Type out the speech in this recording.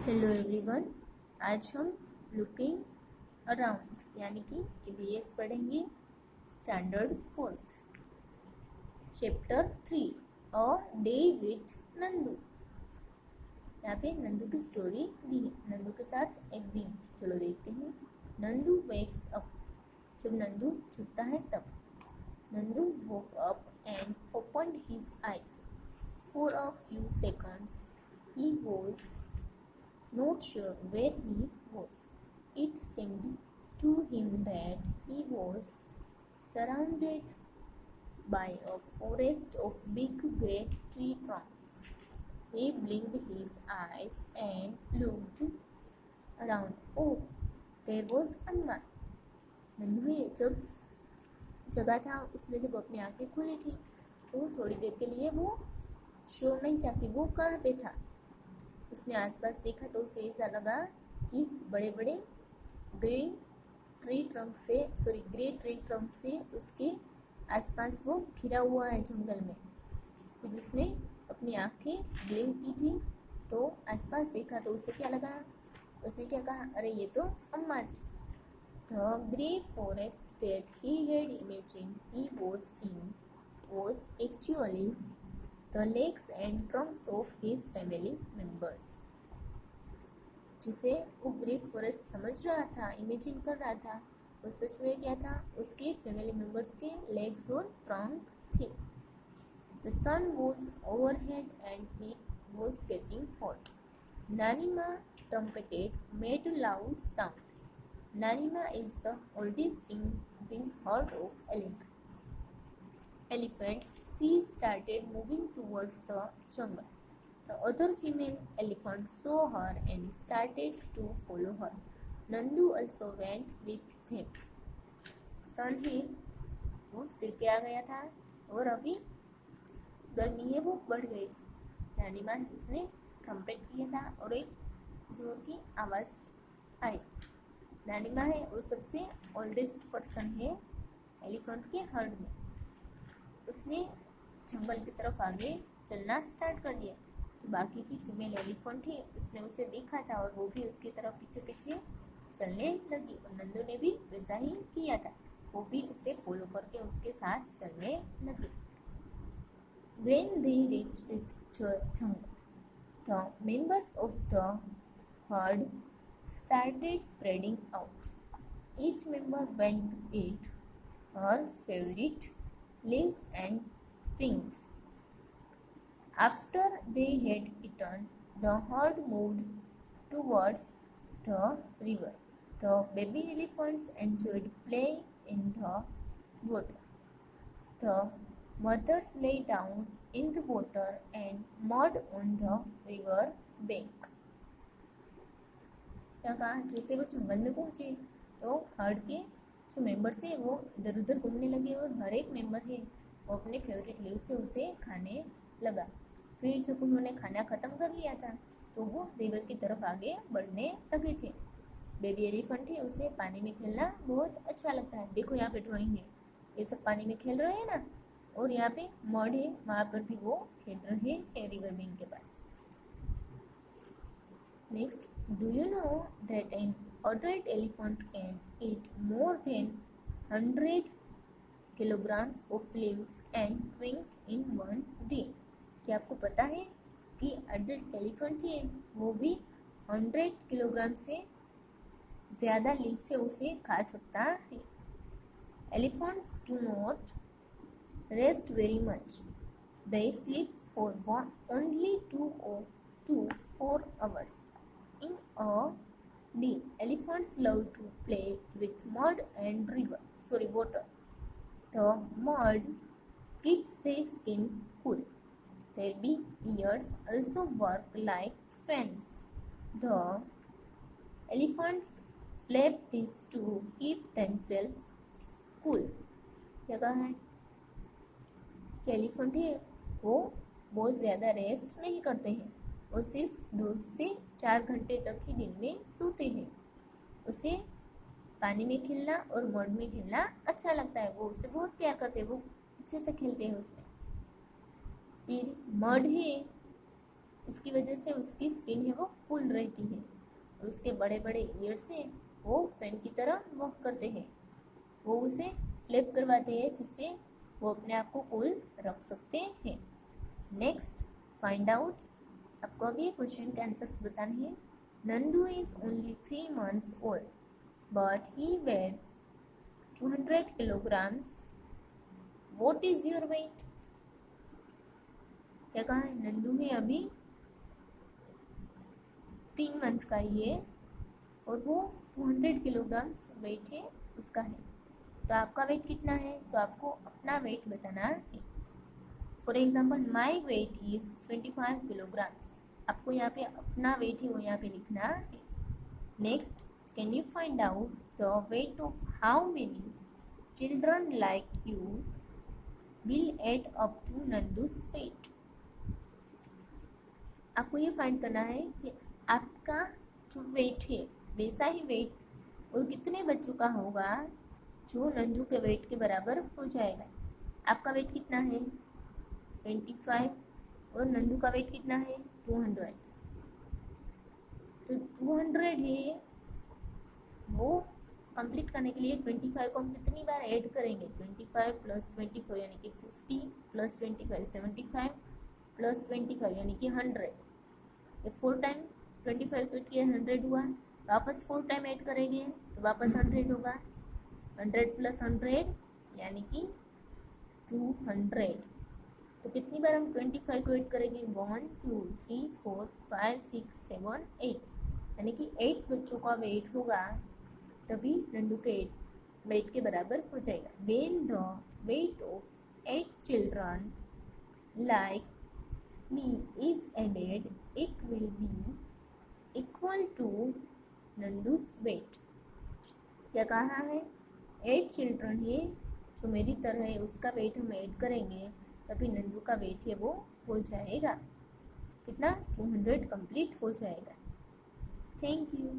Hello everyone. आज हम looking around यानी कि ईवीएस पढ़ेंगे standard fourth chapter 3 a day with Nandu. यहाँ पे नंदू की स्टोरी दी है। नंदू के साथ एक दिन, चलो देखते हैं। नंदू वेक्स अप, जब नंदू जगता है तब। Nandu woke up and opened his eyes. For a few seconds he was not sure where he was. It seemed to him that he was surrounded by a forest of big great tree trunks. He blinked his eyes and looked around. Oh, there was Amma. Nandu जब जगा था, उसने जब अपनी आंखें खोली थी तो थोड़ी देर के लिए वो श्योर नहीं था कि वो कहाँ पे था। उसने आसपास देखा तो उसे ऐसा लगा कि बड़े बड़े ग्रे ट्री ट्रंक से उसके आसपास वो घिरा हुआ है जंगल में। फिर उसने अपनी आंखें ब्लिंक की थी तो आसपास देखा तो उसे क्या लगा, उसने क्या कहा, अरे ये तो अम्मा थी। The grey forest that he had imagined he was in was actually the legs and trunks of his family members. जिसे वो ग्रे फॉरेस्ट समझ रहा था, इमेजिन कर रहा था, वो सच में क्या था, उसके फैमिली मेंबर्स के लेग्स और ट्रंक थे। The sun was overhead and it was getting hot. Nanima trumpeted made a loud sound. Nanima is the oldest in this herd of elephants. She started moving towards the jungle. The other female elephants saw her and started to follow her. Nandu also went with them. सन है वो सिर पे आ गया था और अभी गर्मी है वो बढ़ गई थी। नानिमा उसने ट्रम्पेट किया था और एक जोर की आवाज़ आई। नानिमा है वो सबसे ओल्डेस्ट पर्सन है एलिफेंट के हर्ड में। उसने जंगल की तरफ आगे चलना स्टार्ट कर दिया तो बाकी की फीमेल एलिफेंट है उसने उसे देखा था और वो भी उसकी तरफ पीछे पीछे चलने लगी और नंदू ने भी वैसा ही किया था, वो भी उसे फॉलो करके उसके साथ चलने लगे। When they reached the jungle, the members of the herd started spreading out. Each member went to eat her favorite leaves and things. After they had eaten, the herd moved towards the river. The baby elephants enjoyed playing in the water. The mothers lay down in the water and mud on the river bank. क्या कहा, जैसे वो जंगल में पहुंचे तो heard के जो members हैं वो इधर उधर घूमने लगे और हर एक मेंबर है वो अपने फेवरेट लीव से उसे खाने लगा। फिर जब उन्होंने खाना ख़त्म कर लिया था तो वो रिवर की तरफ आगे बढ़ने लगे थे। बेबी एलिफेंट है उसे पानी में खेलना बहुत अच्छा लगता है। देखो यहाँ पे ड्राइंग है, ये सब पानी में खेल रहे हैं ना, और यहाँ पे मड है, वहाँ पर भी वो खेल रहे हैं रिवर बैंक के पास। Next, do you know that an adult elephant can eat more than 100 kilograms of leaves and twigs in one day? क्या आपको पता है कि अडल्ट एलिफेंट है वो भी 100 किलोग्राम से ज़्यादा लीव से उसे खा सकता है। Elephants do not rest very much. They sleep for only 2 to 4 hours. In a day, elephants love to play with mud and water. The mud keeps their skin cool. Their big ears also work like fans. The elephants flap these to keep themselves cool. क्या कहा है कि elephant है वो बहुत ज़्यादा rest नहीं करते हैं, वो सिर्फ 2 से 4 घंटे तक ही दिन में सोते हैं। उसे पानी में खेलना और मड में खेलना अच्छा लगता है, वो उसे बहुत प्यार करते हैं, वो अच्छे से खेलते हैं उसमें। फिर मड है उसकी वजह से उसकी स्किन है वो फुल रहती है और उसके बड़े बड़े ईयर्स हैं वो फैन की तरह वर्क करते हैं, वो उसे फ्लिप करवाते हैं जिससे वो अपने आप को कूल रख सकते हैं। नेक्स्ट फाइंड आउट, आपको अभी क्वेश्चन के आंसर्स बताने हैं। Nandu is only 3 months old but he weighs 200 kilograms. What is your weight? क्या कहा है? नंदू है अभी 3 मंथ का ही है और वो 200 किलोग्राम्स वेट है उसका है। तो आपका वेट कितना है? तो आपको अपना वेट बताना है। For example my weight is 25 kilograms. आपको यहाँ पे अपना वेट है वो यहाँ पे लिखना है। Next, can you find out the weight of how many children like you will add up to Nandu's weight. आपको ये फाइंड करना है कि आपका जो वेट है वैसा ही वेट और कितने बच्चों का होगा जो नंदू के वेट के बराबर हो जाएगा। आपका वेट कितना है? 25 और नंदू का वेट कितना है? 200। तो 200 है वो कंप्लीट करने के लिए 25 को हम कितनी बार ऐड करेंगे? 25 प्लस 25 यानी कि 50 प्लस 25 75 प्लस 25 यानी कि 100। ये 4 टाइम 25 को किया 100 हुआ, वापस 4 टाइम ऐड करेंगे तो वापस 100 होगा। 100 प्लस 100 यानी कि 200। तो कितनी बार हम 25 को ऐड करेंगे? 1 2 3 4 5 6 7 8 यानी कि 8 बच्चों का वेट होगा तभी नंदू के वेट के बराबर हो जाएगा। When the weight of 8 children like me is added, it will be equal to नंदू's weight। क्या कहा है? 8 चिल्ड्रन है जो मेरी तरह है उसका वेट हम ऐड करेंगे तभी नंदू का वेट है वो हो जाएगा कितना? 200 कंप्लीट हो जाएगा। Thank you.